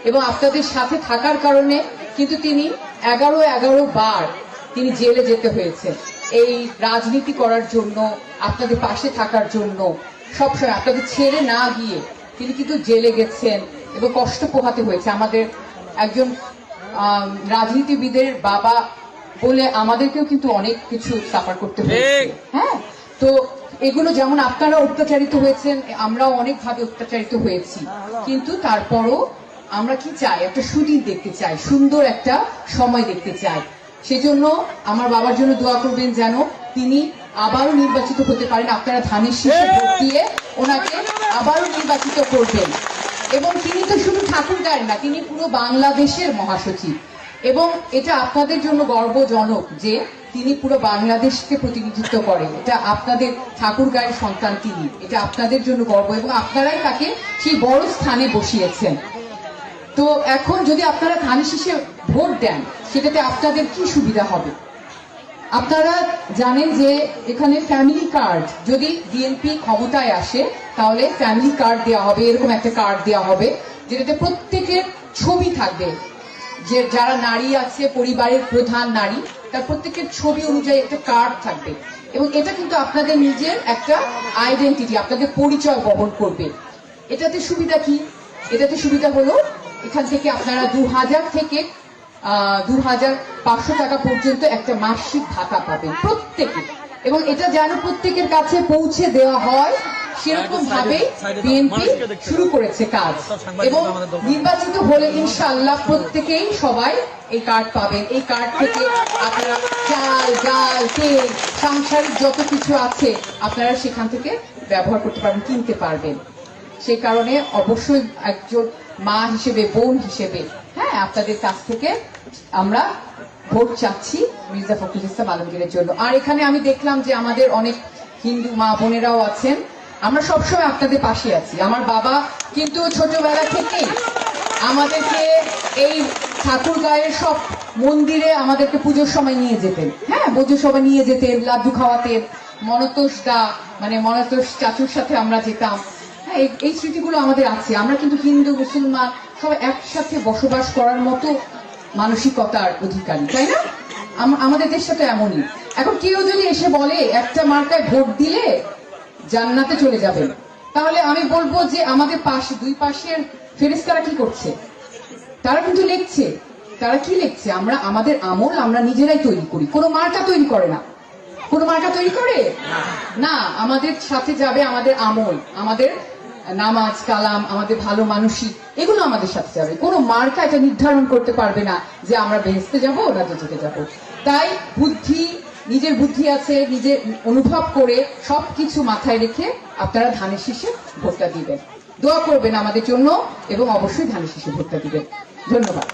এবং আপনাদের সাথে থাকার কারণে কিন্তু তিনি 11 বার তিনি জেলে যেতে হয়েছে এই রাজনীতি করার জন্য, আপনাদের পাশে থাকার জন্য। সবসময় আপনাদের ছেড়ে না গিয়ে তিনি কিন্তু জেলে গেছেন এবং কষ্ট পোহাতে হয়েছে। আমাদের একজন রাজনীতিবিদের বাবা বলে আমাদেরকেও কিন্তু অনেক কিছু সাফার করতে হয়েছে। হ্যাঁ, তো এগুলো যেমন আপনারা অত্যাচারিত হয়েছেন, আমরাও অনেকভাবে অত্যাচারিত হয়েছি, কিন্তু তারপরও আমরা কি চাই, একটা সুদিন দেখতে চাই, সুন্দর একটা সময় দেখতে চাই। সেজন্য আমার বাবার জন্য দোয়া করবেন যেন তিনি আবারও নির্বাচিত হতে পারেন। আপনারা ধানের শীষে ভোট দিয়ে ওনাকে আবারও নির্বাচিত করবেন। এবং তিনি তো শুধু ঠাকুরগাঁয়ের না, তিনি পুরো বাংলাদেশের মহাসচিব। এবং এটা আপনাদের জন্য গর্বজনক যে তিনি পুরো বাংলাদেশকে প্রতিনিধিত্ব করেন। এটা আপনাদের ঠাকুরগাঁয়ের সন্তান তিনি, এটা আপনাদের জন্য গর্ব এবং আপনারাই তাকে সেই বড় স্থানে বসিয়েছেন। তো এখন যদি আপনারা ধানের শীষে ভোট দেন, সেটাতে আপনাদের কি সুবিধা হবে? আপনারা জানেন যে এখানে ফ্যামিলি কার্ড, যদি বিএনপি ক্ষমতায় আসে তাহলে ফ্যামিলি কার্ড দেওয়া হবে, এরকম একটা কার্ড দেওয়া হবে যেটাতে প্রত্যেকের ছবি থাকবে। যে যারা নারী আছে, পরিবারের প্রধান নারী, তার প্রত্যেকের ছবি অনুযায়ী একটা কার্ড থাকবে। এবং এটা কিন্তু আপনাদের নিজের একটা আইডেন্টিটি, আপনাদের পরিচয় বহন করবে। এটাতে সুবিধা কি? এটাতে সুবিধা হলো এখান থেকে আপনারা 2000 থেকে 2500 টাকা পর্যন্ত একটা মাসিক ভাতা পাবেন প্রত্যেকে। এবং এটা যেন প্রত্যেকের কাছে পৌঁছে দেওয়া হয় সেরকম ভাবে বিএনপি শুরু করেছে কাজ। এবং নির্বাচিত হলে ইনশাআল্লাহ প্রত্যেকেই সবাই এই কার্ড পাবেন। এই কার্ড থেকে আপনারা চাল, ডাল, তেল, সাংসারিক যত কিছু আছে আপনারা সেখান থেকে ব্যবহার করতে পারবেন, কিনতে পারবেন। সেই কারণে অবশ্যই একজন মা হিসেবে, বোন হিসেবে, হ্যাঁ, আপনাদের কাছ থেকে আমরা ভোট চাচ্ছি মির্জা ফখরুল ইসলাম আলমগীরের জন্য। আর এখানে আমি দেখলাম যে আমাদের অনেক হিন্দু মা বোনেরাও আছেন। আমরা সবসময় আপনাদের পাশে আছি। আমার বাবা কিন্তু ছোটবেলা থেকেই আমাদেরকে এই ঠাকুরগাঁয়ের সব মন্দিরে আমাদেরকে পুজোর সময় নিয়ে যেতেন। হ্যাঁ, পুজোর সময় নিয়ে যেতেন, লাড্ডু খাওয়াতেন। মনতোষ চাচুর সাথে আমরা যেতাম। হ্যাঁ, এই স্মৃতিগুলো আমাদের আছে। আমরা কিন্তু হিন্দু মুসলমান সবাই একসাথে বসবাস করার মতো মানসিকতার অধিকারী, তাই না? আমাদের দেশটা তো এমনই। এখন কেউ যদি এসে বলে একটা মার্কায় ভোট দিলে জান্নাতে চলে যাবেন, তাহলে আমি বলবো যে আমাদের পাশে, দুই পাশের ফেরেশতারা কি করছে? তারা কিন্তু লিখছে। তারা কি লিখছে? আমাদের আমল আমরা নিজেরাই তৈরি করি, কোনো মার্কা তৈরি করে না। কোনো মার্কা তৈরি করে না। আমাদের সাথে যাবে আমাদের আমল, আমাদের নামাজ কালাম, আমাদের ভালো মানসিক, এগুলো আমাদের সাথে যাবে। কোনো মার্কা এটা নির্ধারণ করতে পারবে না যে আমরা বেহেশতে যাবো না যেতে যাবো। তাই নিজের বুদ্ধি আছে, নিজের অনুভব করে সবকিছু মাথায় রেখে আপনারা ধানের শীষে ভোটটা দিবেন। দোয়া করবেন আমাদের জন্য এবং অবশ্যই ধানের শীষে ভোটটা দিবেন। ধন্যবাদ।